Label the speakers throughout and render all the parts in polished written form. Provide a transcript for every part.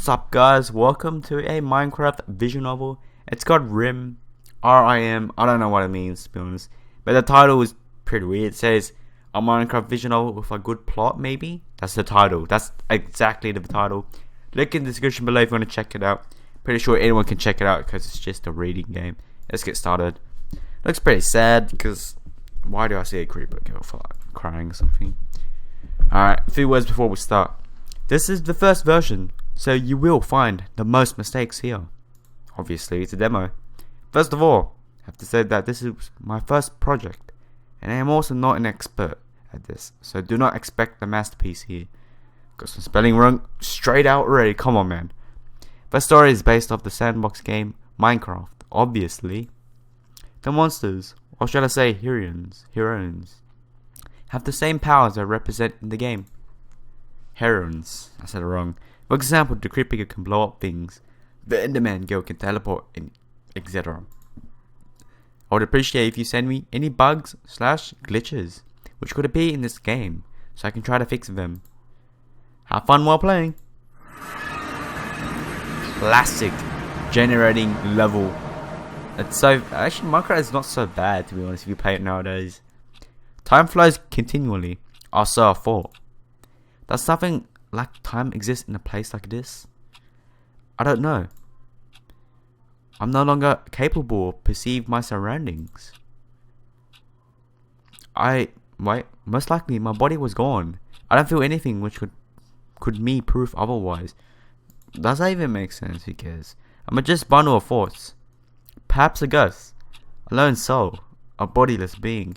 Speaker 1: What's up, guys? Welcome to a Minecraft visual novel. It's got RIM, R.I.M. I don't know what it means, to be honest. But the title is pretty weird. It says a Minecraft visual novel with a good plot, maybe? That's the title. That's exactly the title. Link in the description below if you want to check it out. Pretty sure anyone can check it out because it's just a reading game. Let's get started. Looks pretty sad because why do I see a creeper girl for like crying or something? Alright, a few words before we start. This is the first version, so you will find the most mistakes here. Obviously, it's a demo. First of all, I have to say that this is my first project, and I am also not an expert at this, so do not expect a masterpiece here. Got some spelling wrong straight out already, come on man. The story is based off the sandbox game Minecraft, obviously. The monsters, or should I say heroines, have the same powers I represent in the game. Heroines, I said it wrong. For example, the creeper girl can blow up things, the Enderman girl can teleport, and etc. I would appreciate if you send me any bugs / glitches which could appear in this game, so I can try to fix them. Have fun while playing. Classic generating level. It's so actually Minecraft is not so bad, to be honest, if you play it nowadays. Time flows continually, or so I thought. Does something like time exist in a place like this? I don't know. I'm no longer capable of perceive my surroundings. Most likely my body was gone. I don't feel anything which could me prove otherwise. Does that even make sense? Who cares? I'm a just bundle of thoughts. Perhaps a ghost, a lone soul, a bodiless being.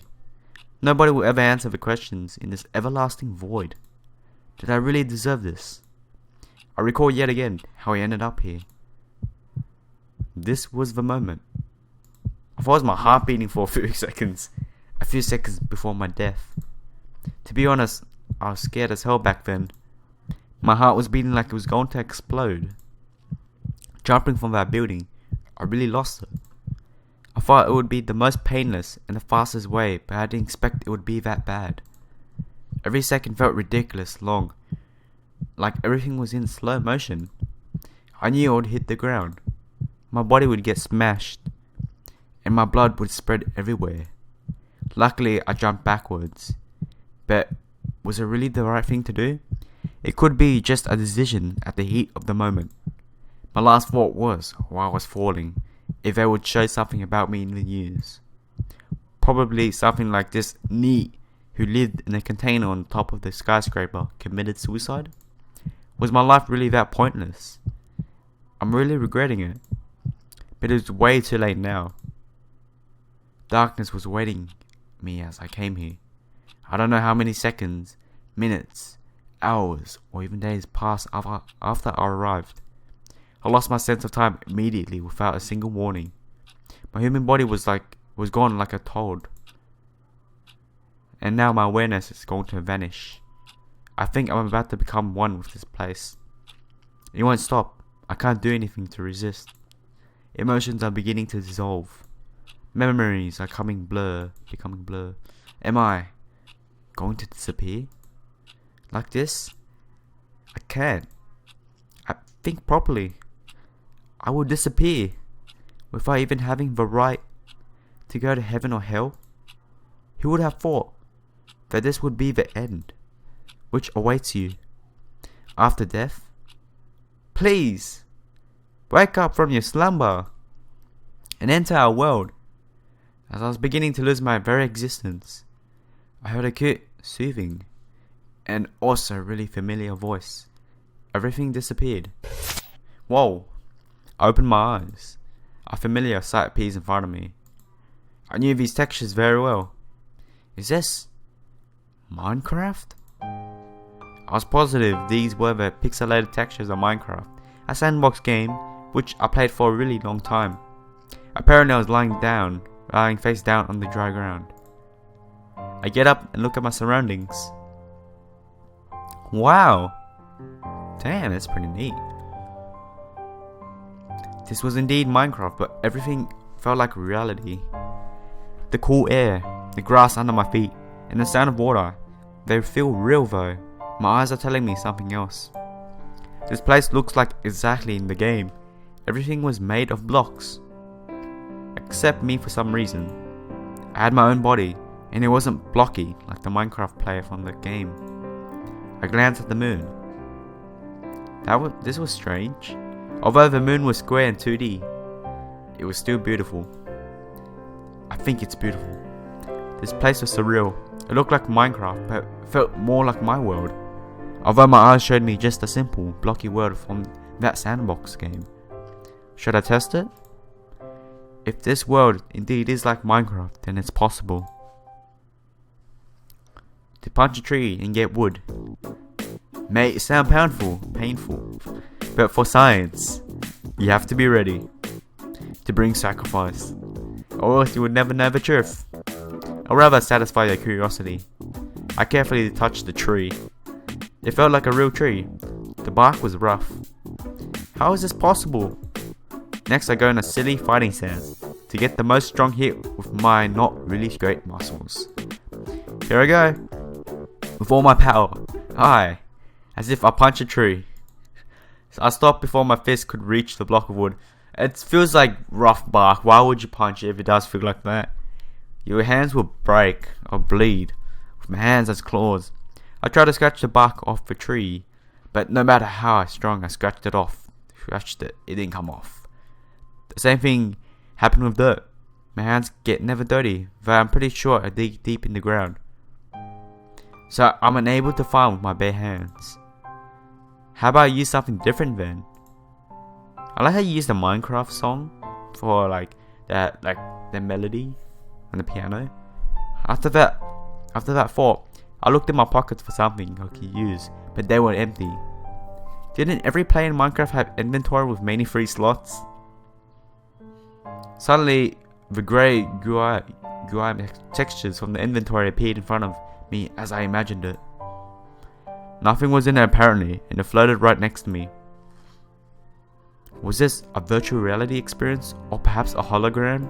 Speaker 1: Nobody will ever answer the questions in this everlasting void. Did I really deserve this? I recall yet again how I ended up here. This was the moment. I felt my heart beating for a few seconds before my death. To be honest, I was scared as hell back then. My heart was beating like it was going to explode. Jumping from that building, I really lost it. I thought it would be the most painless and the fastest way, but I didn't expect it would be that bad. Every second felt ridiculous long, like everything was in slow motion. I knew I would hit the ground. My body would get smashed, and my blood would spread everywhere. Luckily, I jumped backwards. But was it really the right thing to do? It could be just a decision at the heat of the moment. My last thought was, while I was falling, if they would show something about me in the news. Probably something like this neat who lived in a container on top of the skyscraper committed suicide? Was my life really that pointless? I'm really regretting it. But it was way too late now. Darkness was waiting me as I came here. I don't know how many seconds, minutes, hours, or even days passed after I arrived. I lost my sense of time immediately without a single warning. My human body was gone like a toad. And now my awareness is going to vanish. I think I'm about to become one with this place. It won't stop. I can't do anything to resist. Emotions are beginning to dissolve. Memories are becoming blur. Am I going to disappear? Like this? I can't. I think properly. I will disappear without even having the right to go to heaven or hell. Who would have thought that this would be the end which awaits you after death? Please wake up from your slumber and enter our world. As I was beginning to lose my very existence, I heard a cute, soothing, and also really familiar voice. Everything disappeared. Whoa! I opened my eyes. A familiar sight appears in front of me. I knew these textures very well. Is this Minecraft? I was positive these were the pixelated textures of Minecraft, a sandbox game which I played for a really long time. Apparently I was lying face down on the dry ground. I get up and look at my surroundings. Wow! Damn, that's pretty neat. This was indeed Minecraft, but everything felt like reality. The cool air, the grass under my feet, and the sound of water, they feel real though. My eyes are telling me something else. This place looks like exactly in the game. Everything was made of blocks. Except me for some reason. I had my own body, and it wasn't blocky like the Minecraft player from the game. I glanced at the moon. This was strange. Although the moon was square and 2D, it was still beautiful. I think it's beautiful. This place was surreal. It looked like Minecraft, but felt more like my world. Although my eyes showed me just a simple, blocky world from that sandbox game. Should I test it? If this world indeed is like Minecraft, then it's possible. To punch a tree and get wood may sound painful, but for science, you have to be ready to bring sacrifice, or else you would never know the truth. I'd rather satisfy your curiosity. I carefully touched the tree. It felt like a real tree. The bark was rough. How is this possible? Next I go in a silly fighting stance to get the most strong hit with my not really great muscles. Here I go. With all my power. Aye. As if I punch a tree. So I stopped before my fist could reach the block of wood. It feels like rough bark. Why would you punch it if it does feel like that? Your hands will break or bleed. With my hands as claws. I tried to scratch the bark off the tree. But no matter how strong I scratched it, it didn't come off. The same thing happened with dirt. My hands get never dirty, though I'm pretty sure I dig deep in the ground. So I'm unable to farm with my bare hands. How about I use something different then? I like how you use the Minecraft song for the melody on the piano. After that thought, I looked in my pockets for something I could use, but they were empty. Didn't every player in Minecraft have inventory with many free slots? Suddenly, the grey GUI textures from the inventory appeared in front of me as I imagined it. Nothing was in it apparently, and it floated right next to me. Was this a virtual reality experience, or perhaps a hologram?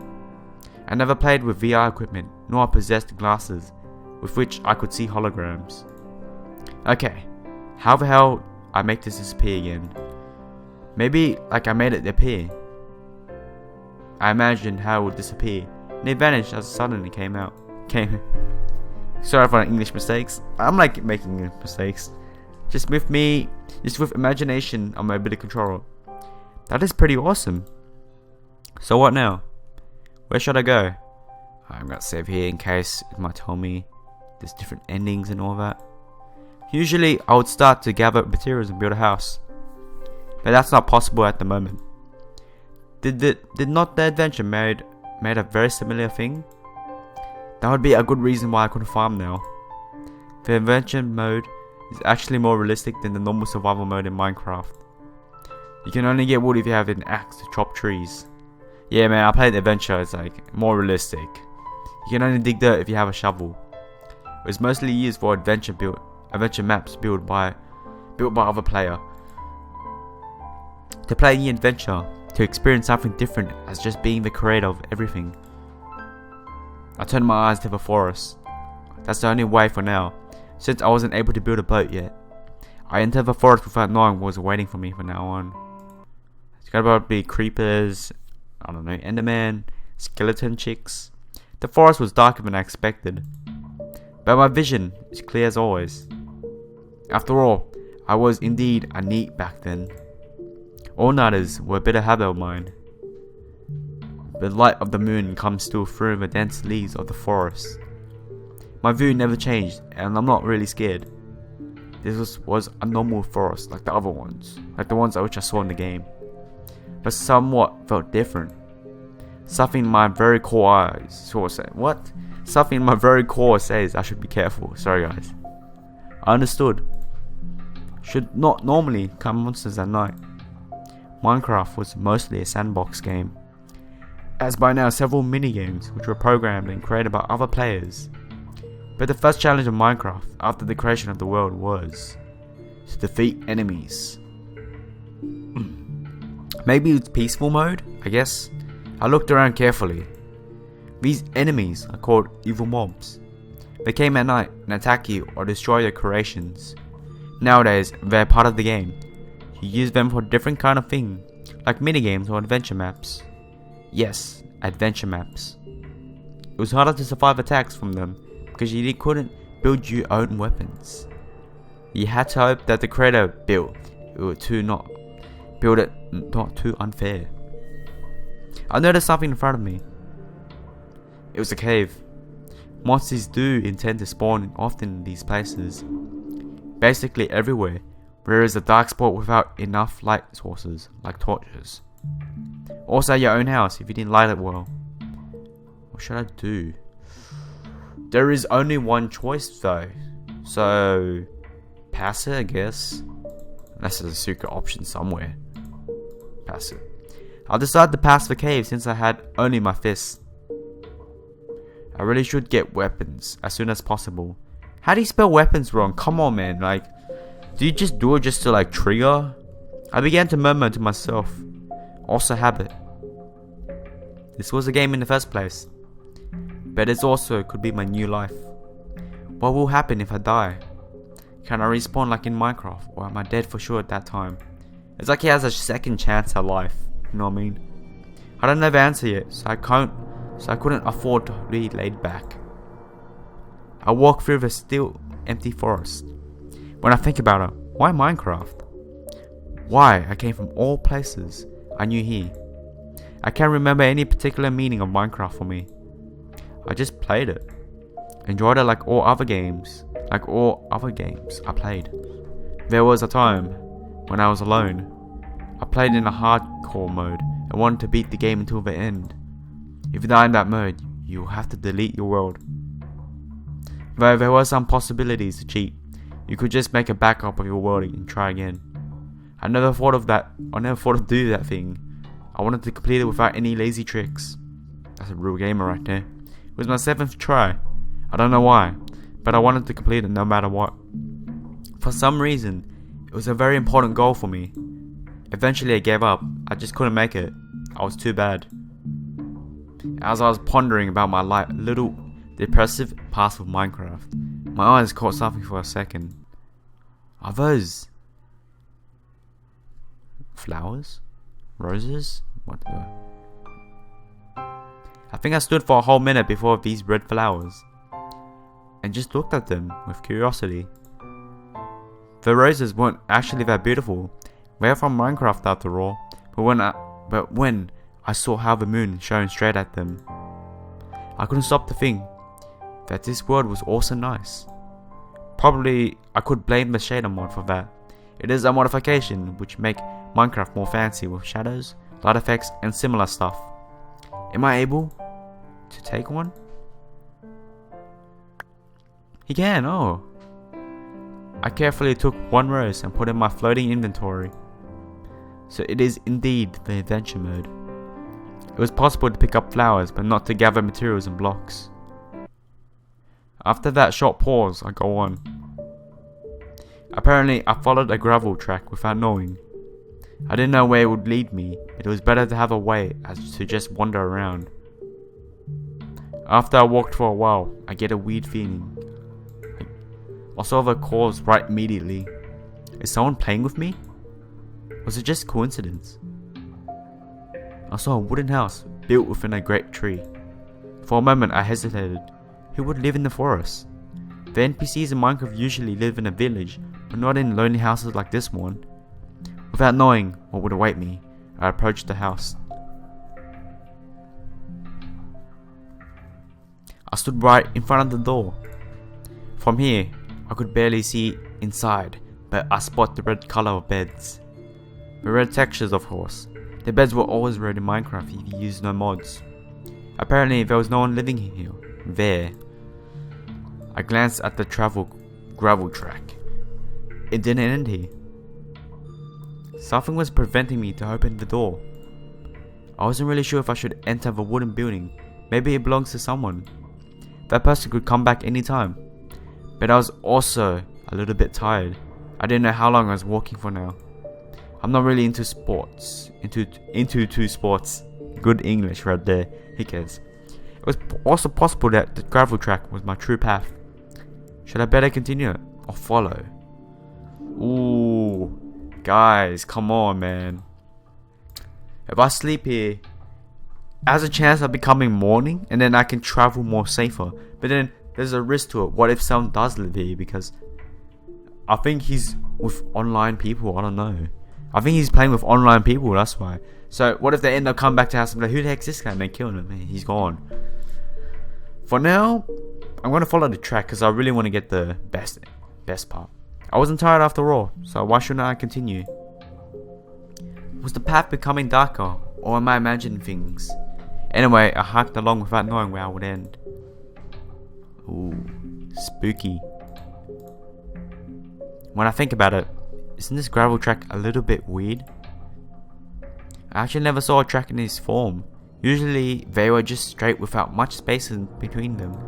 Speaker 1: I never played with VR equipment, nor possessed glasses with which I could see holograms. Okay, how the hell I make this disappear again? Maybe I made it appear. I imagined how it would disappear, and it vanished as it suddenly came. Sorry for the English mistakes. I'm making mistakes. Just with imagination, I'm able to control it. That is pretty awesome. So what now? Where should I go? I'm gonna save here in case it might tell me there's different endings and all that. Usually I would start to gather materials and build a house, but that's not possible at the moment. Did not the adventure made a very similar thing? That would be a good reason why I couldn't farm now. The adventure mode is actually more realistic than the normal survival mode in Minecraft. You can only get wood if you have an axe to chop trees. Yeah man, I played the adventure, it's more realistic. You can only dig dirt if you have a shovel. It was mostly used for adventure maps built by other player. To play the adventure, to experience something different as just being the creator of everything. I turned my eyes to the forest. That's the only way for now, since I wasn't able to build a boat yet. I entered the forest without knowing what was waiting for me from now on. It's gonna be creepers, I don't know, Enderman, skeleton chicks. The forest was darker than I expected, but my vision is clear as always. After all, I was indeed a NEET back then. All-nighters were a better habit of mine. The light of the moon comes still through the dense leaves of the forest. My view never changed, and I'm not really scared. This was a normal forest like the other ones, like the ones which I saw in the game, but somewhat felt different. Something in my very core Something in my very core says I should be careful. Sorry guys. I understood. Should not normally come monsters at night. Minecraft was mostly a sandbox game, as by now several minigames which were programmed and created by other players. But the first challenge of Minecraft after the creation of the world was to defeat enemies. Maybe it's peaceful mode, I guess. I looked around carefully. These enemies are called evil mobs. They came at night and attack you or destroy your creations. Nowadays, they're part of the game. You use them for different kind of thing, like minigames or adventure maps. Yes, adventure maps. It was harder to survive attacks from them because you couldn't build your own weapons. You had to hope that the creator built it to not build it not too unfair. I noticed something in front of me. It was a cave. Monsters do intend to spawn often in these places, basically everywhere, where there is a dark spot without enough light sources, like torches. Also your own house if you didn't light it well. What should I do? There is only one choice though, so pass it I guess. Unless there's a secret option somewhere. Pass it. I'll decide to pass the cave since I had only my fists. I really should get weapons as soon as possible. How do you spell weapons wrong? Come on man, like, do you just do it just to like trigger? I began to murmur to myself. Also habit. This was a game in the first place. But it also could be my new life. What will happen if I die? Can I respawn like in Minecraft? Or am I dead for sure at that time? It's like he has a second chance at life. You know what I mean? I don't know the answer yet, so I couldn't afford to be laid back. I walk through the still empty forest. When I think about it, why Minecraft? Why I came from all places I knew here. I can't remember any particular meaning of Minecraft for me. I just played it. Enjoyed it like all other games I played. There was a time when I was alone. I played in a hardcore mode and wanted to beat the game until the end. If you die in that mode, you'll have to delete your world. Though there were some possibilities to cheat. You could just make a backup of your world and try again. I never thought of doing that thing. I wanted to complete it without any lazy tricks. That's a real gamer right there. It was my 7th try. I don't know why, but I wanted to complete it no matter what. For some reason, it was a very important goal for me. Eventually I gave up. I just couldn't make it. I was too bad. As I was pondering about my little depressive past with Minecraft, my eyes caught something for a second. Are those flowers? Roses? What the? I think I stood for a whole minute before these red flowers and just looked at them with curiosity. The roses weren't actually that beautiful. They're from Minecraft after all. But when I saw how the moon shone straight at them, I couldn't stop to think that this world was also nice. Probably I could blame the shader mod for that. It is a modification which make Minecraft more fancy with shadows, light effects and similar stuff. Am I able to take one? He can, oh. I carefully took one rose and put it in my floating inventory. So it is indeed the adventure mode. It was possible to pick up flowers but not to gather materials and blocks. After that short pause, I go on. Apparently I followed a gravel track without knowing. I didn't know where it would lead me, but it was better to have a way as to just wander around. After I walked for a while, I get a weird feeling. I saw the cause right immediately. Is someone playing with me? Was it just coincidence? I saw a wooden house built within a great tree. For a moment I hesitated. Who would live in the forest? The NPCs in Minecraft usually live in a village, but not in lonely houses like this one. Without knowing what would await me, I approached the house. I stood right in front of the door. From here, I could barely see inside, but I spot the red color of beds. The red textures, of course. The beds were always red in Minecraft if you used no mods. Apparently there was no one living here. There. I glanced at the gravel track. It didn't end here. Something was preventing me to open the door. I wasn't really sure if I should enter the wooden building. Maybe it belongs to someone. That person could come back anytime. But I was also a little bit tired. I didn't know how long I was walking for now. I'm not really into sports. Into two sports. Good English right there. Who cares? It was also possible that the gravel track was my true path. Should I better continue or follow? Ooh. Guys, come on, man. If I sleep here, there's a chance of becoming morning, and then I can travel more safer. But then there's a risk to it. What if someone does live here? Because I think he's with online people. I don't know. I think he's playing with online people. That's why. So what if they end up coming back to house and be like, who the heck's this guy? And they kill him. Man, he's gone. For now, I'm gonna follow the track because I really want to get the best part. I wasn't tired after all, so why shouldn't I continue? Was the path becoming darker, or am I imagining things? Anyway, I hiked along without knowing where I would end. Ooh, spooky. When I think about it, isn't this gravel track a little bit weird? I actually never saw a track in this form. Usually, they were just straight without much space in between them.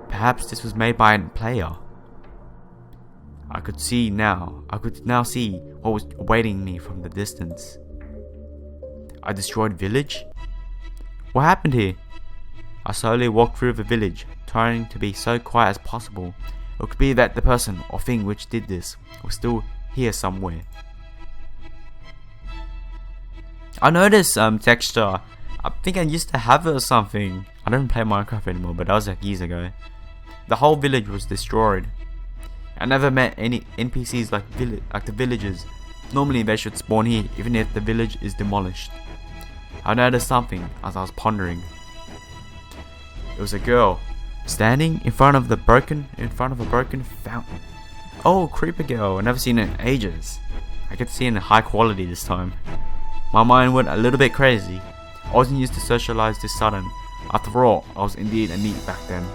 Speaker 1: Perhaps this was made by a player. I could now see what was awaiting me from the distance. A destroyed village? What happened here? I slowly walked through the village, trying to be so quiet as possible. It could be that the person or thing which did this was still here somewhere. I noticed texture. I think I used to have it or something. I don't play Minecraft anymore, but that was like years ago. The whole village was destroyed. I never met any NPCs like the villagers. Normally they should spawn here even if the village is demolished. I noticed something as I was pondering. It was a girl standing in front of a broken fountain. Oh, creeper girl! I've never seen it in ages. I could see it in high quality this time. My mind went a little bit crazy. I wasn't used to socialize this sudden. After all, I was indeed a NEET back then.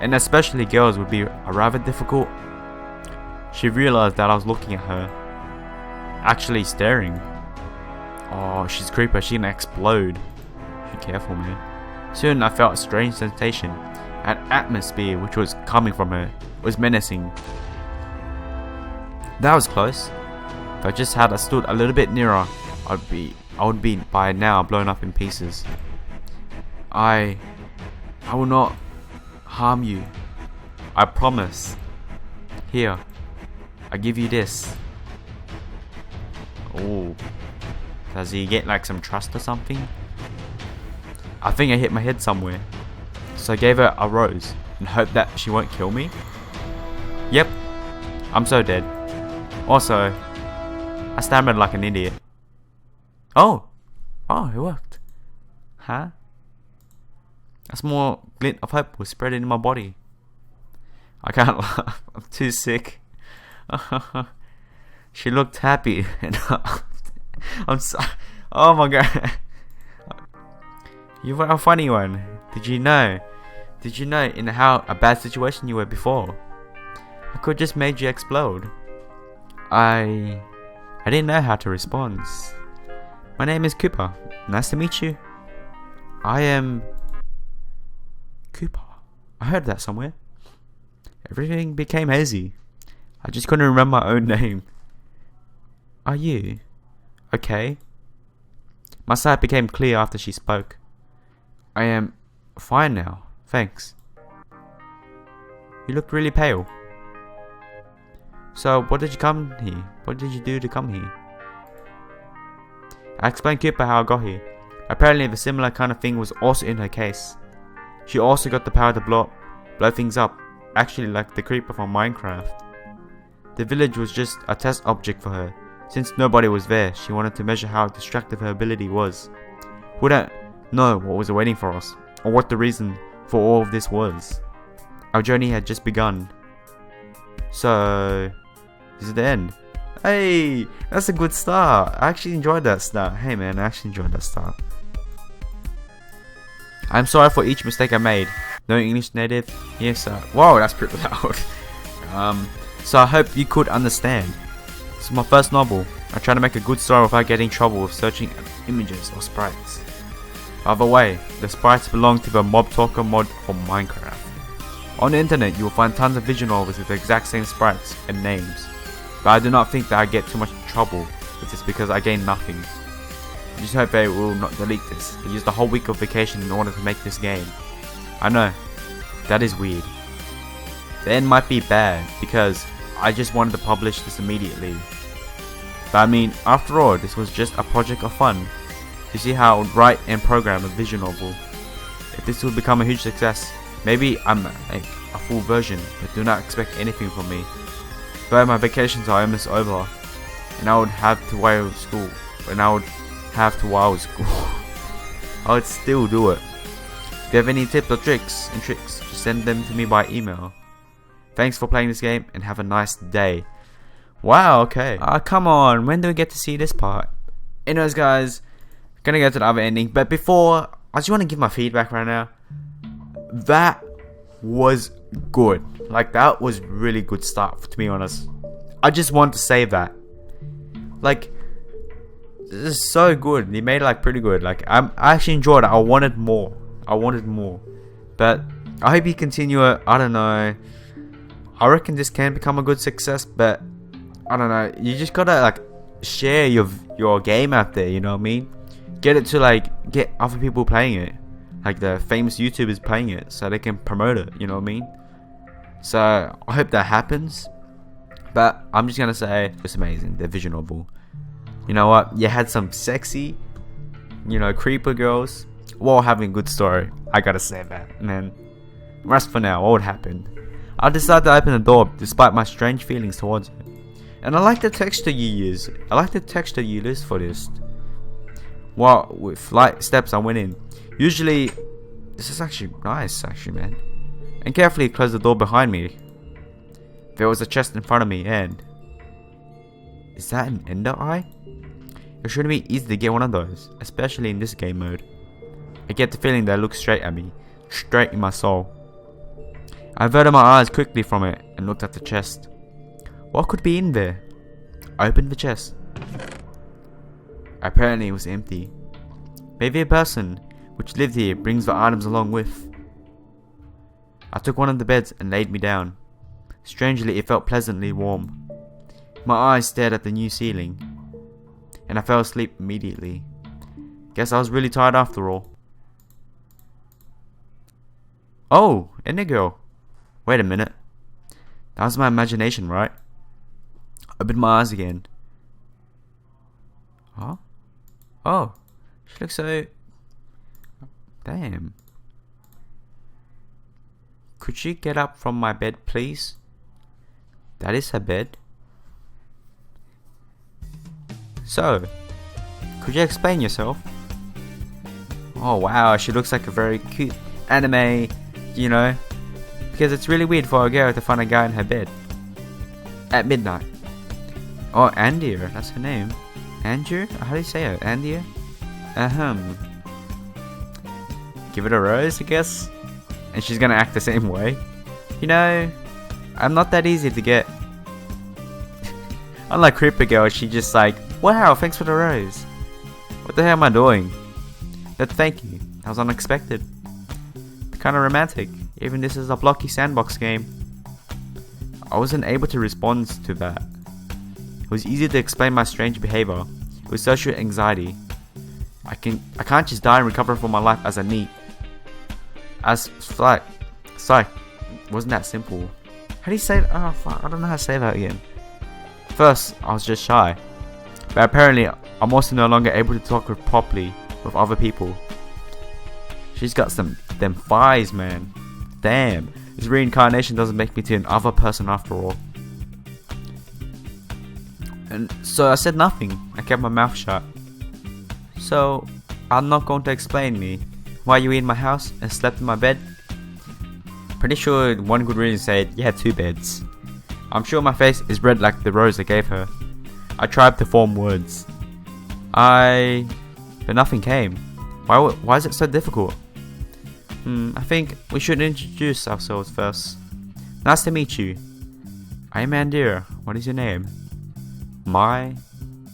Speaker 1: And especially girls would be rather difficult. She realized that I was looking at her. Actually staring. Oh, she's creeper. She's gonna explode. Be careful, man. Soon I felt a strange sensation. An atmosphere which was coming from her was menacing. That was close. If I just had stood a little bit nearer, I would be by now blown up in pieces. I will not harm you. I promise. Here, I give you this. Oh, does he get like some trust or something? I think I hit my head somewhere, so I gave her a rose and hoped that she won't kill me. Yep, I'm so dead. Also, I stammered like an idiot. Oh, it worked. Huh? A small glint of hope was spreading in my body. I can't laugh. I'm too sick. She looked happy and I'm sorry. Oh my god. You were a funny one. Did you know in how a bad situation you were before? I could just made you explode. I didn't know how to respond. My name is Cooper. Nice to meet you. I am Cooper. I heard that somewhere. Everything became hazy. I just couldn't remember my own name. Are you okay? My sight became clear after she spoke. I am fine now, thanks. You looked really pale. So, what did you come here? What did you do to come here? I explained Cooper how I got here. Apparently, the similar kind of thing was also in her case. She also got the power to blow things up, actually like the creeper from Minecraft. The village was just a test object for her. Since nobody was there, she wanted to measure how destructive her ability was. We don't know what was awaiting for us, or what the reason for all of this was. Our journey had just begun. So, this is the end. Hey, that's a good start. I actually enjoyed that start. Hey man, I actually enjoyed that start. I'm sorry for each mistake I made. No English native. Yes, whoa, that's pretty loud. So I hope you could understand. This is my first novel. I try to make a good story without getting in trouble with searching images or sprites. By the way, the sprites belong to the Mob Talker mod for Minecraft. On the internet, you will find tons of visual novels with the exact same sprites and names. But I do not think that I get too much trouble with this because I gain nothing. I just hope they will not delete this. They used a whole week of vacation in order to make this game. I know, that is weird. The end might be bad because I just wanted to publish this immediately. But I mean, after all, this was just a project of fun to see how I would write and program a visual novel. If this would become a huge success, maybe I'm like a full version, but do not expect anything from me. But my vacations are almost over, and I would have to while school, I would still do it. If you have any tips or tricks, just send them to me by email. Thanks for playing this game and have a nice day. Wow, okay. Come on, when do we get to see this part? Anyways guys, gonna go to the other ending, but before, I just want to give my feedback right now. That was good. Like, that was really good stuff, to be honest. I just want to say that. Like, this is so good. He made it like pretty good. Like, I actually enjoyed it. I wanted more. But I hope you continue it. I don't know. I reckon this can become a good success, but I don't know. You just gotta like share your game out there. You know what I mean? Get it to like get other people playing it, like the famous YouTubers playing it, so they can promote it. You know what I mean? So I hope that happens. But I'm just gonna say it's amazing. The visual novel. You know what? You had some sexy, creeper girls while having a good story. I gotta say that, man. Rest for now. What would happen? I decided to open the door despite my strange feelings towards it. And I like the texture you use. I like the texture you use for this. Well, with light steps I went in. Usually, this is actually nice, man. And carefully closed the door behind me. There was a chest in front of me, and is that an ender eye? It shouldn't be easy to get one of those, especially in this game mode. I get the feeling they look straight at me, straight in my soul. I averted my eyes quickly from it and looked at the chest. What could be in there? I opened the chest. Apparently it was empty. Maybe a person which lived here brings the items along with. I took one of the beds and laid me down. Strangely, it felt pleasantly warm. My eyes stared at the new ceiling, and I fell asleep immediately. Guess I was really tired after all. Oh, Ender girl. Wait a minute. That was my imagination, right? Opened my eyes again. Huh? Oh, she looks so... Damn. Could she get up from my bed, please? That is her bed. So, could you explain yourself? Oh wow, she looks like a very cute anime, because it's really weird for a girl to find a guy in her bed at midnight. Oh, Andia, that's her name. Andia? How do you say it? Andia? Give it a rose, I guess. And she's gonna act the same way. I'm not that easy to get. Unlike Creeper Girl, she just like, wow, thanks for the rose. What the hell am I doing? But thank you. That was unexpected. Kinda romantic. Even this is a blocky sandbox game. I wasn't able to respond to that. It was easy to explain my strange behavior. It was social anxiety. I can't just die and recover from my life as a NEET. Psych. Wasn't that simple. How do you say that? Oh fuck, I don't know how to say that again. First, I was just shy. But apparently, I'm also no longer able to talk properly with other people. She's got them thighs, man. Damn. This reincarnation doesn't make me to an other person after all. And so I said nothing. I kept my mouth shut. So, I'm not going to explain me why you were in my house and slept in my bed. Pretty sure one good reason said you had two beds. I'm sure my face is red like the rose I gave her. I tried to form words. But nothing came. Why is it so difficult? I think we should introduce ourselves first. Nice to meet you. I am Andia. What is your name? My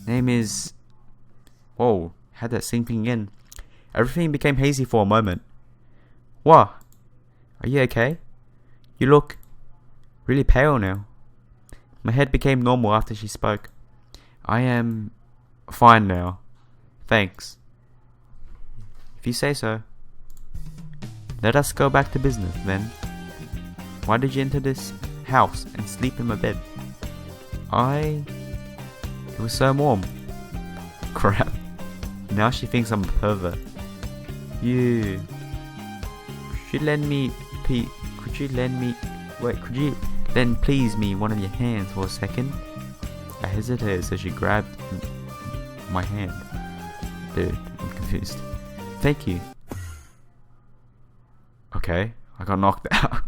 Speaker 1: name is... Whoa, had that sinking in. Everything became hazy for a moment. What? Are you okay? You look really pale now. My head became normal after she spoke. I am fine now. Thanks. If you say so. Let us go back to business then. Why did you enter this house and sleep in my bed? I It was so warm. Crap. Now she thinks I'm a pervert. You. Could you lend me please me one of your hands for a second? I hesitated, so she grabbed my hand. Dude, I'm confused. Thank you. Okay, I got knocked out.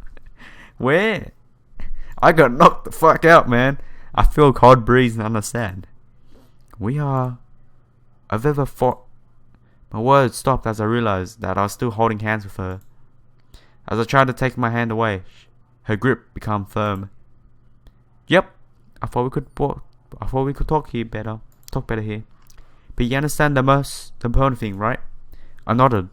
Speaker 1: Where? I got knocked the fuck out, man. I feel cold breeze and understand. I've ever fought. My words stopped as I realized that I was still holding hands with her. As I tried to take my hand away, her grip became firm. Yep, I thought we could talk better here. But you understand the most important thing, right? I nodded.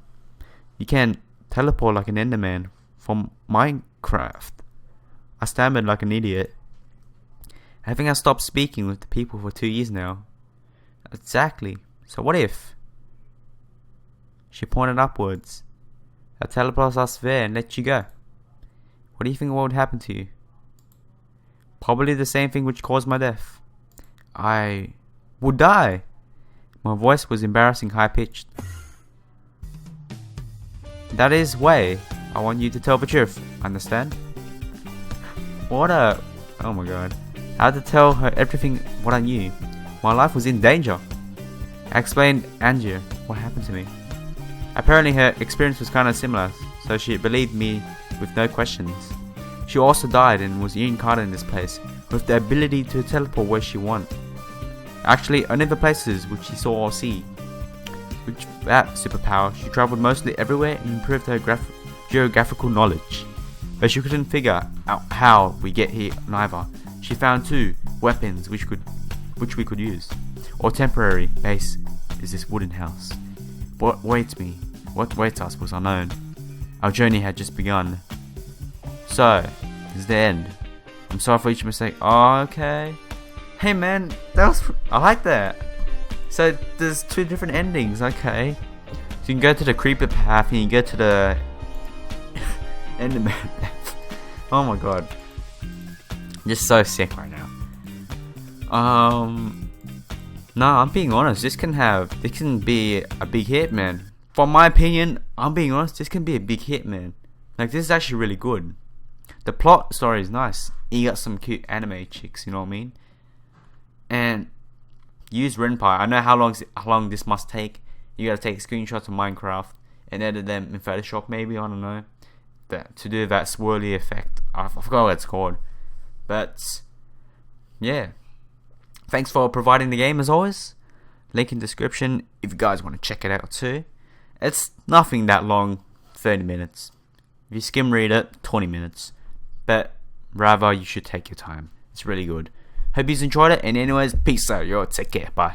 Speaker 1: You can teleport like an Enderman from Minecraft. I stammered like an idiot. I think I stopped speaking with the people for 2 years now. Exactly. So what if? She pointed upwards. I teleported us there and let you go. What do you think would happen to you? Probably the same thing which caused my death. I would die. My voice was embarrassing high-pitched. That is way. I want you to tell the truth. Understand? What a... Oh my god. I had to tell her everything what I knew. My life was in danger. I explained Andia what happened to me. Apparently her experience was kind of similar, so she believed me with no questions. She also died and was reincarnated in this place, with the ability to teleport where she wanted. Actually, only the places which she saw or see. With that superpower, she travelled mostly everywhere and improved her geographical knowledge. But she couldn't figure out how we get here neither. She found 2 weapons which we could use. Our temporary base is this wooden house. What waits us was unknown. Our journey had just begun. So, this is the end. I'm sorry for each mistake. Oh, okay. Hey man, I like that. So there's 2 different endings, okay. So you can go to the creeper path and you go to the Enderman path. Oh my god. I'm just so sick right now. No, I'm being honest, this can be a big hit, man. For my opinion, I'm being honest, this can be a big hit, man. Like, this is actually really good. The plot story is nice. You got some cute anime chicks, you know what I mean? And use RenPy. I know how long this must take. You gotta take screenshots of Minecraft and edit them in Photoshop, maybe, I don't know. To do that swirly effect. I forgot what it's called. But, yeah. Thanks for providing the game as always. Link in description if you guys want to check it out too. It's nothing that long, 30 minutes. If you skim read it, 20 minutes. But rather you should take your time. It's really good. Hope you enjoyed it, and anyways, peace out, yo. Take care, bye.